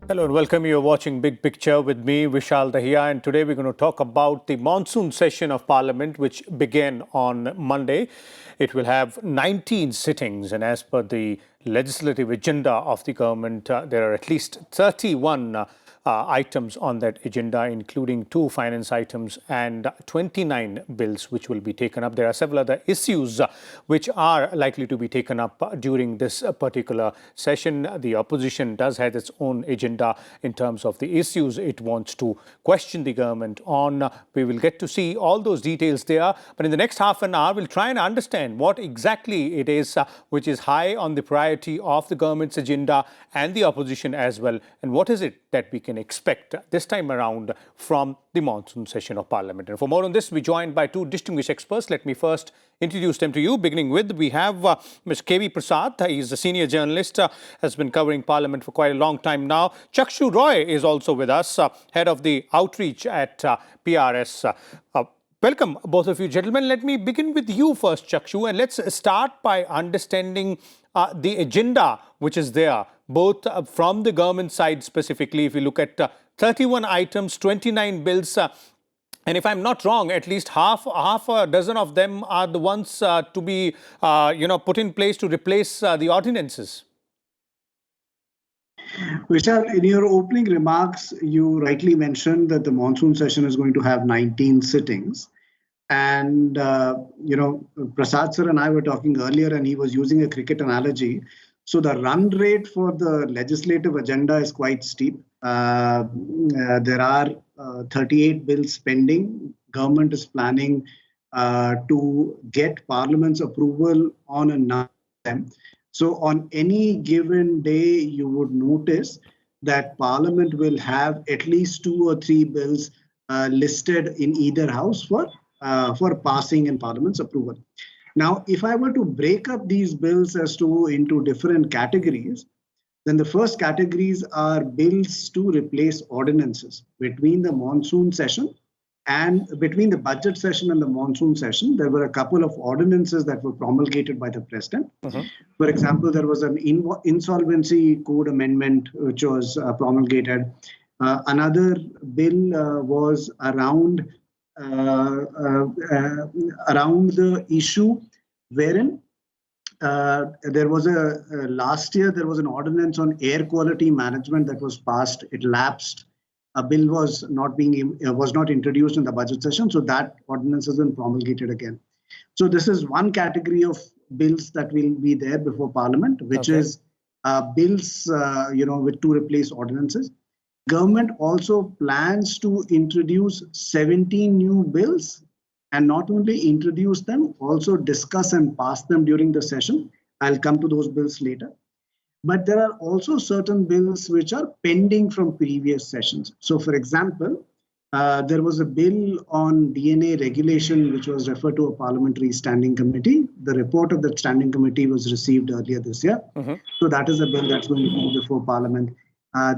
Hello and welcome. You're watching Big Picture with me, Vishal, Dahiya, and today we're going to talk about the monsoon session of Parliament, which began on Monday. It will have 19 sittings, and as per the legislative agenda of the government, there are at least 31 items on that agenda, including 2 finance items and 29 bills which will be taken up. There are several other issues which are likely to be taken up during this particular session. The opposition does have its own agenda in terms of the issues it wants to question the government on. We will get to see all those details there. But in the next half an hour, we'll try and understand what exactly it is which is high on the priority of the government's agenda and the opposition as well. And what is it that we can expect this time around from the monsoon session of Parliament. And for more on this, we're joined by 2 distinguished experts. Let me first introduce them to you. Beginning with, we have Ms. K.V. Prasad. He's a senior journalist, has been covering Parliament for quite a long time now. Chakshu Roy is also with us, head of the outreach at PRS. Welcome, both of you gentlemen. Let me begin with you first, Chakshu, and let's start by understanding the agenda which is there, both from the government side specifically. If you look at 31 items, 29 bills, and if I'm not wrong, at least half a dozen of them are the ones to be, put in place to replace the ordinances. Vishal, in your opening remarks, you rightly mentioned that the monsoon session is going to have 19 sittings. And, Prasad sir and I were talking earlier, and he was using a cricket analogy. So the run rate for the legislative agenda is quite steep. There are 38 bills pending. Government is planning to get Parliament's approval on a number of them. So on any given day, you would notice that Parliament will have at least 2 or 3 bills listed in either house for passing and Parliament's approval. Now, if I were to break up these bills into different categories, then the first categories are bills to replace ordinances. Between the monsoon session and between the budget session and the monsoon session, there were a couple of ordinances that were promulgated by the president. For example, there was an insolvency code amendment which was promulgated. Another bill was around the issue wherein there was last year there was an ordinance on air quality management that was passed. It lapsed. A bill was not introduced in the budget session, so that ordinance has been promulgated again. So this is one category of bills that will be there before Parliament, which is bills with to replace ordinances. Government also plans to introduce 17 new bills, and not only introduce them, also discuss and pass them during the session. I'll come to those bills later. But there are also certain bills which are pending from previous sessions. So, for example, there was a bill on DNA regulation which was referred to a parliamentary standing committee. The report of that standing committee was received earlier this year. So that is a bill that's going to be before Parliament.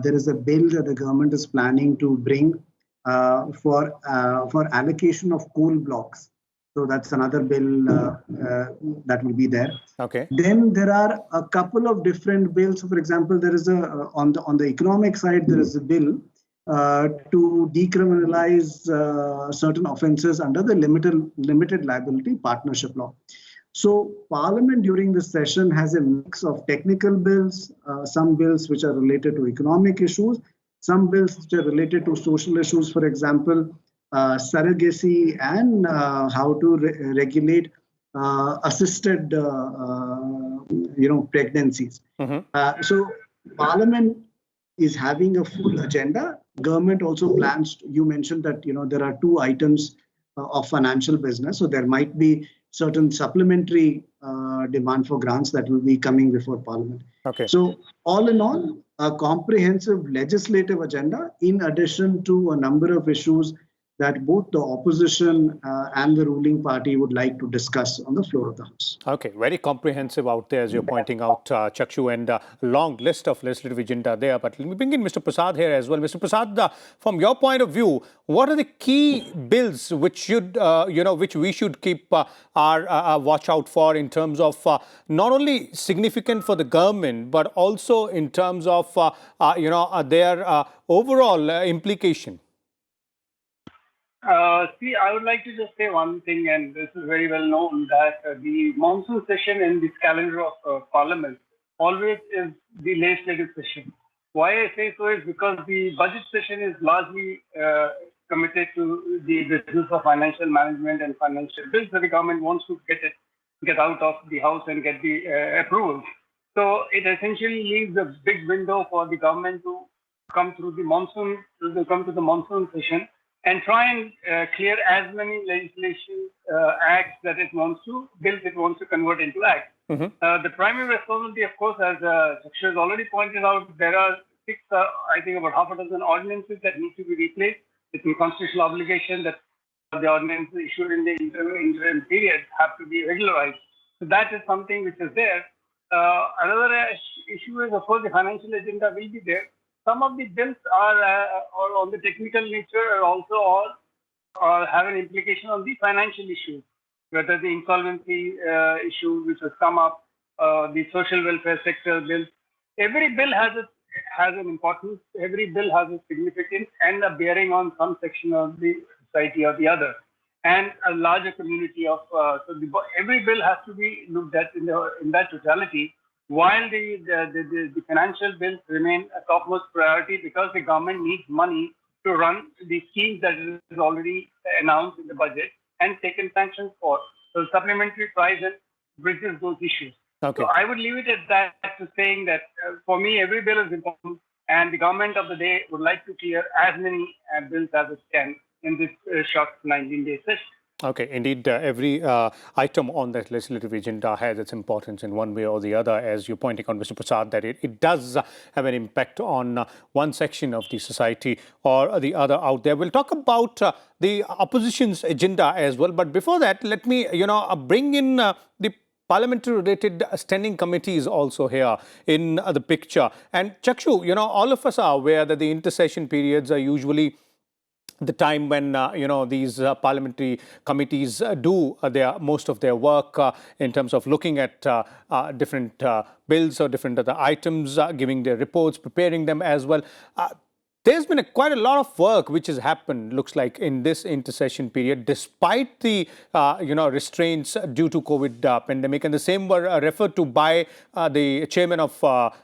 There is a bill that the government is planning to bring for allocation of coal blocks. So that's another bill that will be there. Okay. Then there are a couple of different bills. For example, there is on the economic side, there is a bill to decriminalize certain offences under the limited liability partnership law. So Parliament during this session has a mix of technical bills, some bills which are related to economic issues, some bills which are related to social issues, for example, surrogacy and how to regulate assisted pregnancies. So Parliament is having a full agenda. Government also plans, you mentioned that there are 2 items of financial business, so there might be certain supplementary demand for grants that will be coming before Parliament. Okay. So all in all, a comprehensive legislative agenda in addition to a number of issues that both the opposition and the ruling party would like to discuss on the floor of the House. Okay, very comprehensive out there, as you're pointing out, Chakshu, and a long list of legislative agenda there. But let me bring in Mr. Prasad here as well. Mr. Prasad, from your point of view, what are the key bills which should, which we should keep our watch out for in terms of not only significant for the government, but also in terms of, their overall implication? See, I would like to just say one thing, and this is very well known, that the monsoon session in this calendar of Parliament always is the legislative session. Why I say so is because the budget session is largely committed to the business of financial management and financial bills that the government wants to get out of the House and get the approvals. So it essentially leaves a big window for the government to come through the monsoon, session and try and clear as many legislation acts that it wants to, bills it wants to convert into acts. The primary responsibility, of course, as Chakshu has already pointed out, there are six, I think about half a dozen ordinances that need to be replaced. It's a constitutional obligation that the ordinances issued in the interim period have to be regularized. So that is something which is there. Another issue is, of course, the financial agenda will be there. Some of the bills are on the technical nature also or have an implication on the financial issues, whether the insolvency issue which has come up, the social welfare sector bills. Every bill has an importance. Every bill has a significance and a bearing on some section of the society or the other, and a larger community of. Every bill has to be looked at in that totality. While the financial bills remain a topmost priority because the government needs money to run the schemes that is already announced in the budget and taken sanctions for. So supplementary price and bridges those issues. Okay. So I would leave it at that, to saying that for me, every bill is important, and the government of the day would like to clear as many bills as it can in this short 19-day session. Okay, indeed, every item on that legislative agenda has its importance in one way or the other, as you're pointing out, Mr. Prasad, that it does have an impact on one section of the society or the other out there. We'll talk about the opposition's agenda as well. But before that, let me, bring in the parliamentary-related standing committees also here in the picture. And Chakshu, all of us are aware that the intersession periods are usually the time when these parliamentary committees do most of their work in terms of looking at different bills or different other items, giving their reports, preparing them as well. There's been quite a lot of work which has happened, looks like, in this intersession period, despite the restraints due to COVID pandemic. And the same were referred to by the chairman of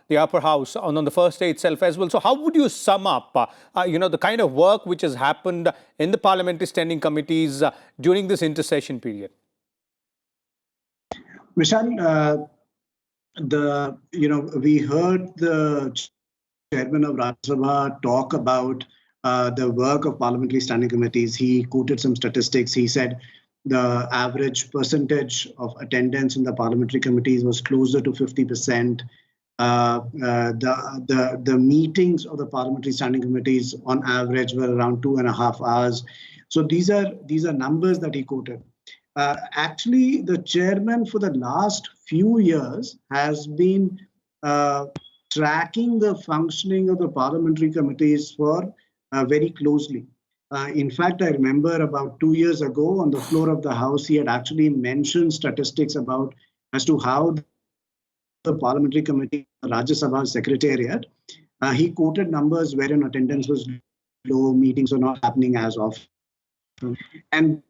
the upper house on the first day itself as well. So how would you sum up, the kind of work which has happened in the parliamentary standing committees during this intersession period? Vishal, we heard the chairman of Rajya Sabha talk about the work of parliamentary standing committees. He quoted some statistics. He said the average percentage of attendance in the parliamentary committees was closer to 50%. The meetings of the parliamentary standing committees on average were around 2.5 hours. So these are numbers that he quoted. Actually, the chairman for the last few years has been tracking the functioning of the parliamentary committees very closely. In fact, I remember about 2 years ago on the floor of the House, he had actually mentioned statistics as to how the parliamentary committee, Rajya Sabha Secretariat, he quoted numbers wherein attendance was low, meetings were not happening as often, and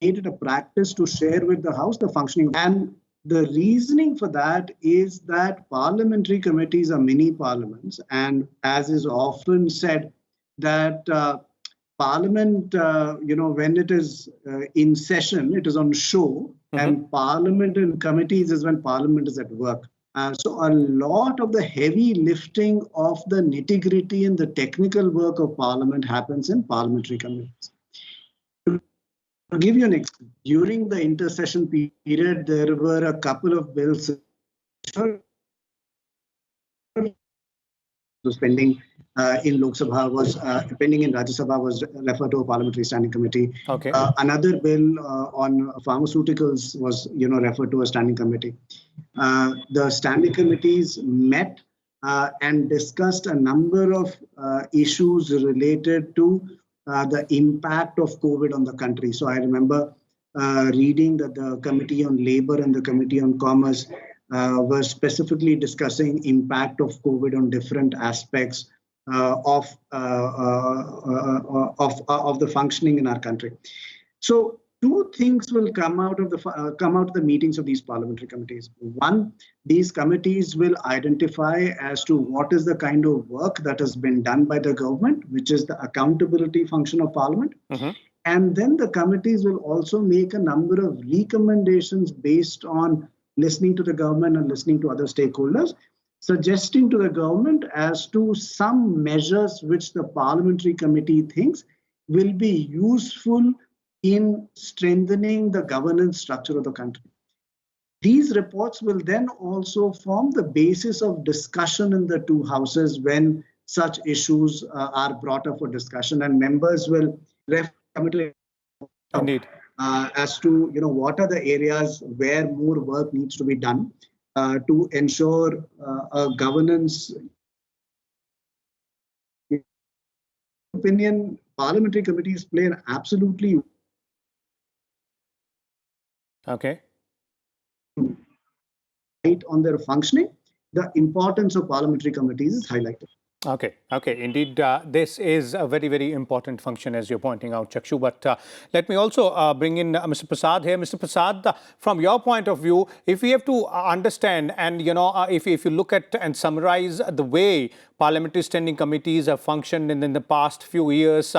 made it a practice to share with the House the functioning. And the reasoning for that is that parliamentary committees are mini parliaments, and as is often said, that Parliament, when it is in session, it is on show, and Parliament in committees is when Parliament is at work. So a lot of the heavy lifting of the nitty-gritty and the technical work of Parliament happens in parliamentary committees. To give you an example, during the intercession period, there were a couple of bills spending in Lok Sabha was pending in Rajya Sabha was referred to a parliamentary standing committee. Okay. Another bill on pharmaceuticals was referred to a standing committee. The standing committees met and discussed a number of issues related to the impact of COVID on the country. So I remember reading that the Committee on Labour and the Committee on Commerce were specifically discussing impact of COVID on different aspects of the functioning in our country. So two things will come out of the meetings of these parliamentary committees. One, these committees will identify as to what is the kind of work that has been done by the government, which is the accountability function of Parliament. Mm-hmm. And then the committees will also make a number of recommendations based on listening to the government and listening to other stakeholders, suggesting to the government as to some measures which the parliamentary committee thinks will be useful in strengthening the governance structure of the country. These reports will then also form the basis of discussion in the two houses when such issues are brought up for discussion, and members will refer committee as to what are the areas where more work needs to be done to ensure a governance. Opinion, parliamentary committees play an absolutely right on their functioning. The importance of parliamentary committees is highlighted. Okay. Indeed, this is a very, very important function, as you're pointing out, Chakshu. But let me also bring in Mr. Prasad here. Mr. Prasad, from your point of view, if we have to understand and, if you look at and summarize the way parliamentary standing committees have functioned in the past few years,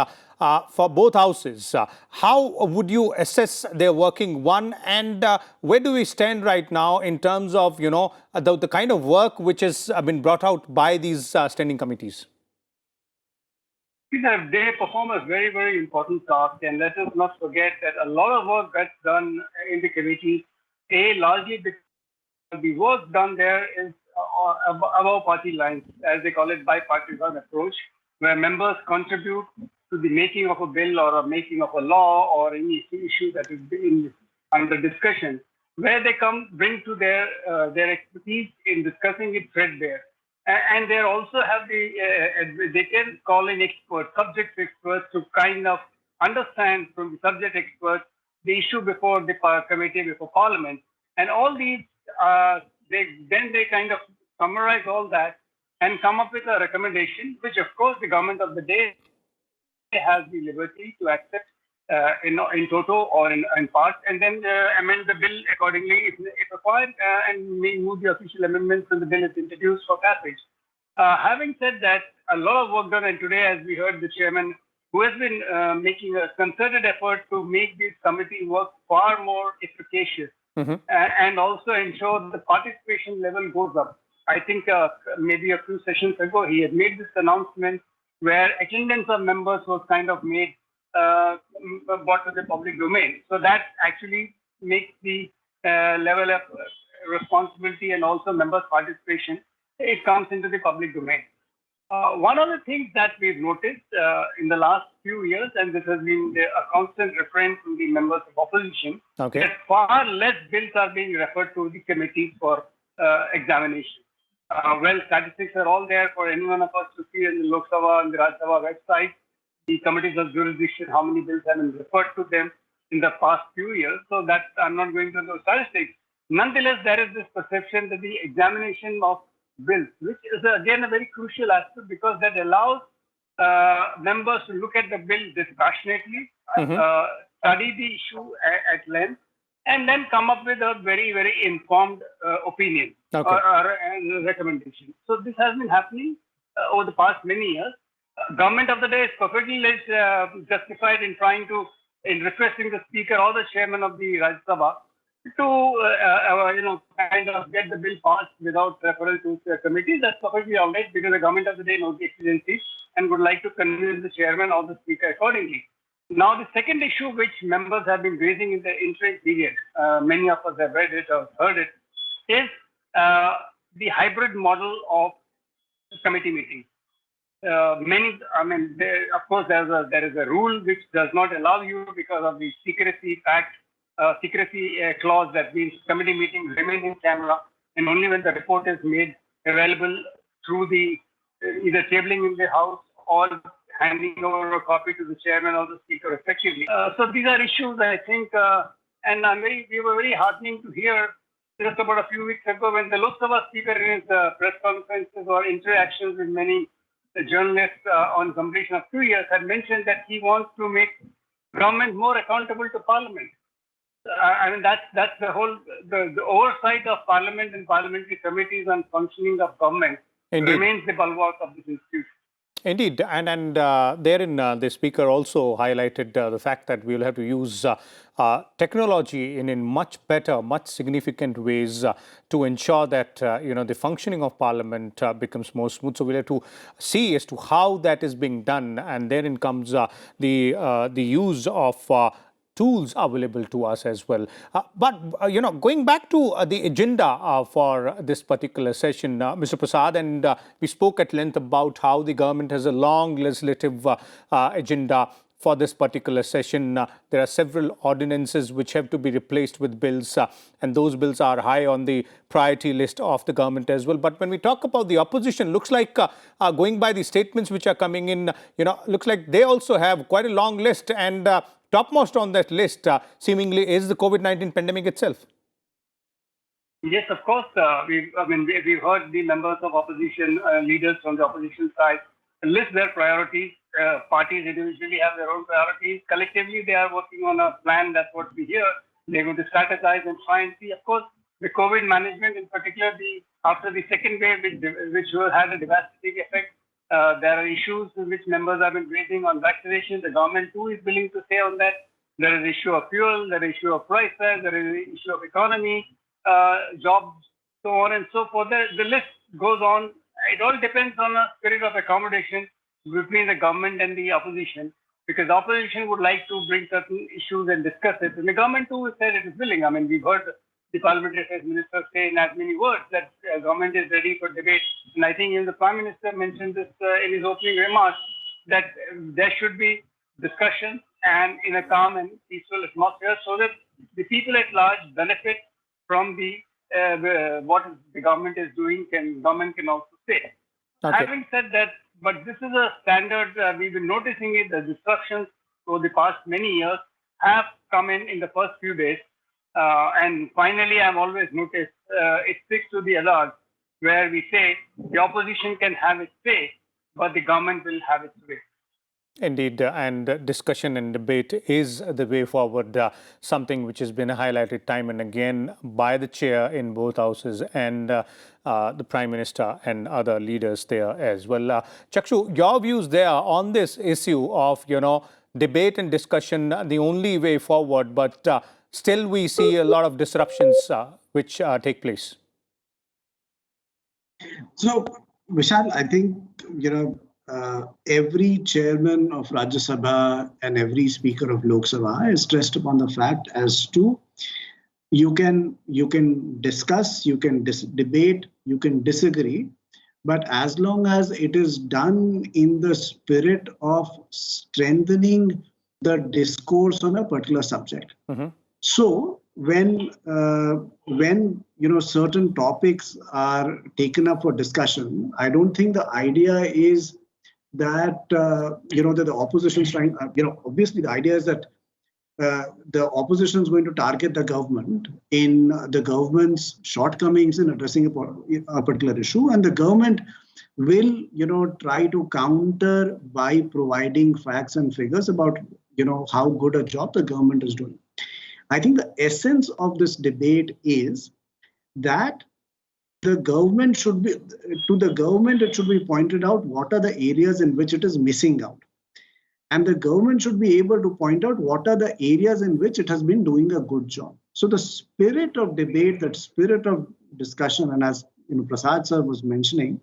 for both houses, how would you assess their working? One, and where do we stand right now in terms of, the kind of work which has been brought out by these standing committees? They perform a very, very important task, and let us not forget that a lot of work that's done in the committee, largely because the work done there is above party lines, as they call it, bipartisan approach, where members contribute to the making of a bill or a making of a law or any issue that is under discussion, where they bring to their expertise in discussing it threadbare. And they also have they can call in experts, subject experts, to kind of understand from the subject experts the issue before the committee, before Parliament. And all these, they kind of summarize all that and come up with a recommendation, which of course the government of the day has the liberty to accept in toto or in part, and then amend the bill accordingly if required, and may move the official amendments when the bill is introduced for passage. Having said that, a lot of work done, and today, as we heard the chairman, who has been making a concerted effort to make this committee work far more efficacious, and also ensure the participation level goes up. I think maybe a few sessions ago, he had made this announcement where attendance of members was kind of made, brought to the public domain. So that actually makes the level of responsibility and also members' participation, it comes into the public domain. One of the things that we've noticed in the last few years, and this has been a constant refrain from the members of opposition, that far less bills are being referred to the committees for examination. Well, statistics are all there for any one of us to see in the Lok Sabha and the Rajya Sabha website. The committees of jurisdiction, how many bills have been referred to them in the past few years. So that I'm not going to those statistics. Nonetheless, there is this perception that the examination of bills, which is again a very crucial aspect because that allows members to look at the bill dispassionately, study the issue at length, and then come up with a very, very informed opinion or recommendation. So this has been happening over the past many years. Government of the day is perfectly justified in requesting the speaker or the chairman of the Rajya Sabha to kind of get the bill passed without referral to the committee. That's perfectly all right because the government of the day knows the exigencies and would like to convince the chairman or the speaker accordingly. Now, the second issue which members have been raising in the interim period, many of us have read it or heard it, is the hybrid model of committee meetings. of course, there is a rule which does not allow you because of the secrecy clause. That means committee meetings remain in camera, and only when the report is made available through the either tabling in the house or handing over a copy to the chairman or the speaker respectively. So these are issues, I think, and we were very heartening to hear just about a few weeks ago when the Lok Sabha speaker in his press conferences or interactions with many journalists on completion of 2 years had mentioned that he wants to make government more accountable to parliament. That's the whole the oversight of parliament and parliamentary committees on functioning of government. Indeed. Remains the bulwark of this institution. Indeed, and therein the speaker also highlighted the fact that we will have to use technology in much better, much significant ways to ensure that the functioning of Parliament becomes more smooth. So we'll have to see as to how that is being done, and therein comes the use of tools available to us as well. But going back to the agenda for this particular session, Mr. Prasad, and we spoke at length about how the government has a long legislative agenda for this particular session. There are several ordinances which have to be replaced with bills, and those bills are high on the priority list of the government as well. But when we talk about the opposition, looks like going by the statements which are coming in, looks like they also have quite a long list, and topmost on that list seemingly is the COVID-19 pandemic itself. Yes, of course. We've heard the members of opposition, leaders from the opposition side list their priorities. Parties individually have their own priorities. Collectively, they are working on a plan. That's what we hear. They're going to strategize and try and see. Of course, the COVID management, in particular, after the second wave, which had a devastating effect. There are issues which members have been raising on vaccination. The government too is willing to say on that. There is the issue of fuel, there is the issue of prices, there is the issue of economy, jobs, so on and so forth. The list goes on. It all depends on a spirit of accommodation between the government and the opposition, because the opposition would like to bring certain issues and discuss it. And the government too said it is willing. We've heard the Parliamentary Affairs Minister say in as many words that government is ready for debate. And I think even the Prime Minister mentioned this in his opening remarks, that there should be discussion and in a calm and peaceful atmosphere so that the people at large benefit from what the government is doing. Government can also say. Okay. Having said that, but this is a standard, we've been noticing it, the disruptions over the past many years have come in the first few days. And finally, I've always noticed it sticks to the alarm where we say the opposition can have its say, but the government will have its way. Indeed, and discussion and debate is the way forward, something which has been highlighted time and again by the chair in both houses and the Prime Minister and other leaders there as well. Chakshu, your views there on this issue of, debate and discussion, the only way forward, but still we see a lot of disruptions which take place. So, Vishal, I think, every chairman of Rajya Sabha and every speaker of Lok Sabha is stressed upon the fact as to you can discuss, you can debate, you can disagree, but as long as it is done in the spirit of strengthening the discourse on a particular subject. Mm-hmm. So when certain topics are taken up for discussion, I don't think the idea is that that the opposition is trying. Obviously the idea is that the opposition is going to target the government in the government's shortcomings in addressing a particular issue, and the government will try to counter by providing facts and figures about how good a job the government is doing. I think the essence of this debate is that it should be pointed out what are the areas in which it is missing out. And the government should be able to point out what are the areas in which it has been doing a good job. So the spirit of debate, that spirit of discussion, and as Prasad sir was mentioning,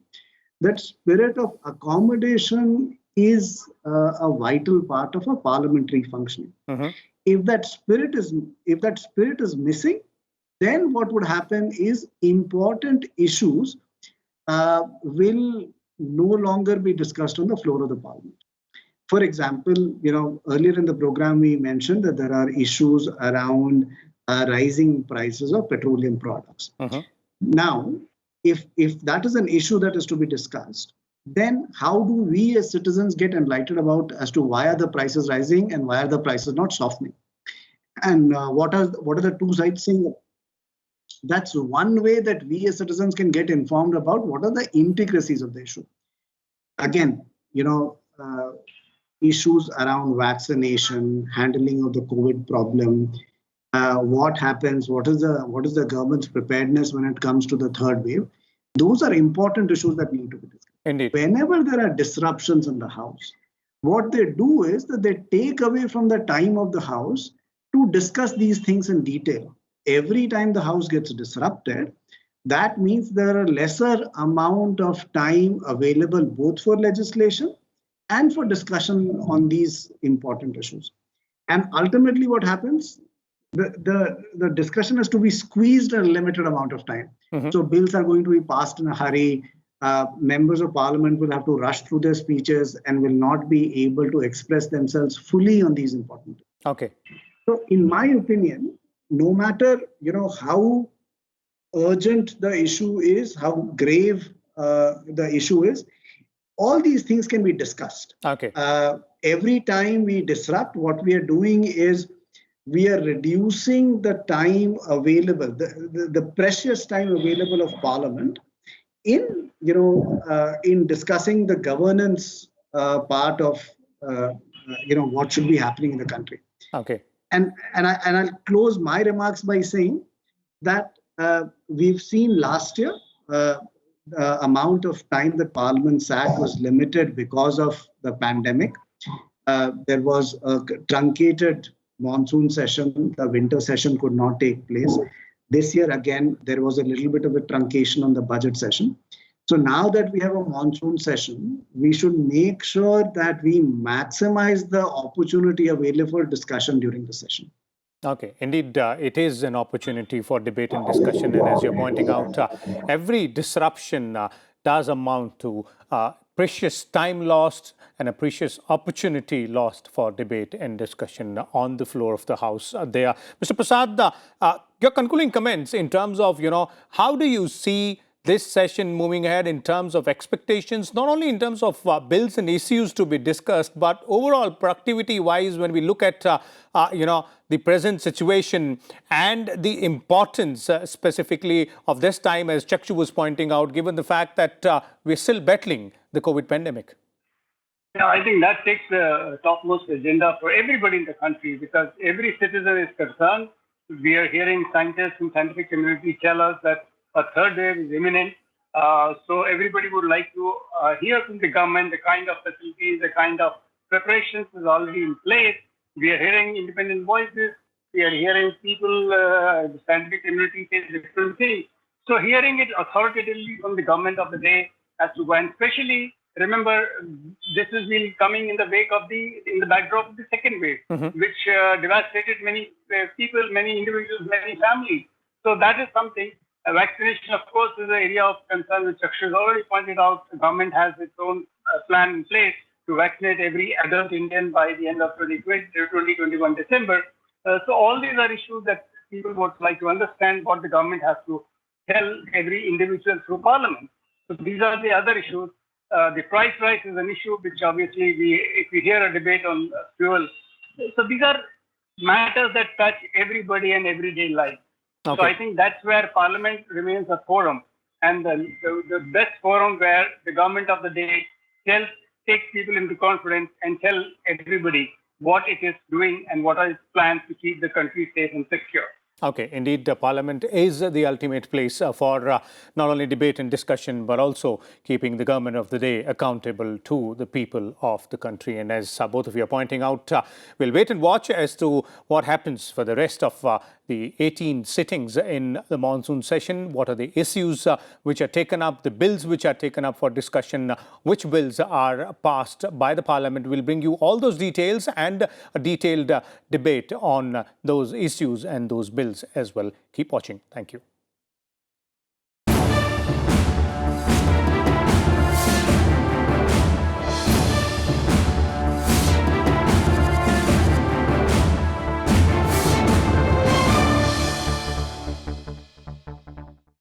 that spirit of accommodation is a vital part of a parliamentary functioning. Mm-hmm. If that spirit is missing, then what would happen is important issues will no longer be discussed on the floor of the parliament. For example, earlier in the program, we mentioned that there are issues around rising prices of petroleum products. Now, if that is an issue that is to be discussed, then how do we as citizens get enlightened about as to why are the prices rising and why are the prices not softening? And what are the two sides saying? That's one way that we as citizens can get informed about what are the intricacies of the issue. Again, issues around vaccination, handling of the COVID problem, what happens, what is the government's preparedness when it comes to the third wave. Those are important issues that need to be discussed. Indeed. Whenever there are disruptions in the House, what they do is that they take away from the time of the House to discuss these things in detail. Every time the House gets disrupted, that means there are lesser amount of time available both for legislation and for discussion on these important issues. And ultimately what happens, the discussion has to be squeezed in a limited amount of time. So bills are going to be passed in a hurry. Members of parliament will have to rush through their speeches and will not be able to express themselves fully on these important issues. Okay. So in my opinion, no matter how urgent the issue is, how grave the issue is, all these things can be discussed. Okay. Every time we disrupt, what we are doing is we are reducing the time available, the precious time available of Parliament in discussing the governance part of what should be happening in the country. Okay. And I'll close my remarks by saying that we've seen last year the amount of time that Parliament sat was limited because of the pandemic. There was a truncated monsoon session. The winter session could not take place. This year, again, there was a little bit of a truncation on the budget session. So now that we have a monsoon session, we should make sure that we maximize the opportunity available for discussion during the session. Okay, indeed, it is an opportunity for debate and discussion. And as you're pointing out, every disruption does amount to precious time lost and a precious opportunity lost for debate and discussion on the floor of the House. There, Mr. Prasad, your concluding comments in terms of, how do you see this session moving ahead in terms of expectations, not only in terms of bills and issues to be discussed, but overall productivity-wise, when we look at, the present situation and the importance specifically of this time, as Chakshu was pointing out, given the fact that we're still battling the COVID pandemic? Yeah, I think that takes the topmost agenda for everybody in the country, because every citizen is concerned. We are hearing scientists and scientific community tell us that a third wave is imminent. So everybody would like to hear from the government the kind of facilities, the kind of preparations is already in place. We are hearing independent voices. We are hearing people, the scientific community say different things. So hearing it authoritatively from the government of the day as to why, and especially remember, this is been coming in the wake of in the backdrop of the second wave, which devastated many people, many individuals, many families. So that is something. Vaccination, of course, is an area of concern, which Chakshu has already pointed out. The government has its own plan in place to vaccinate every adult Indian by the end of 2021 December. So all these are issues that people would like to understand what the government has to tell every individual through Parliament. So these are the other issues. The price rise is an issue which obviously if we hear a debate on fuel. So these are matters that touch everybody and everyday life. Okay. So I think that's where Parliament remains a forum, and the best forum where the government of the day takes people into confidence and tell everybody what it is doing and what are its plans to keep the country safe and secure. Okay, indeed, Parliament is the ultimate place for not only debate and discussion, but also keeping the government of the day accountable to the people of the country. And as both of you are pointing out, we'll wait and watch as to what happens for the rest of the 18 sittings in the monsoon session. What are the issues which are taken up, the bills which are taken up for discussion, which bills are passed by the Parliament. We'll bring you all those details and a detailed debate on those issues and those bills as well. Keep watching. Thank you.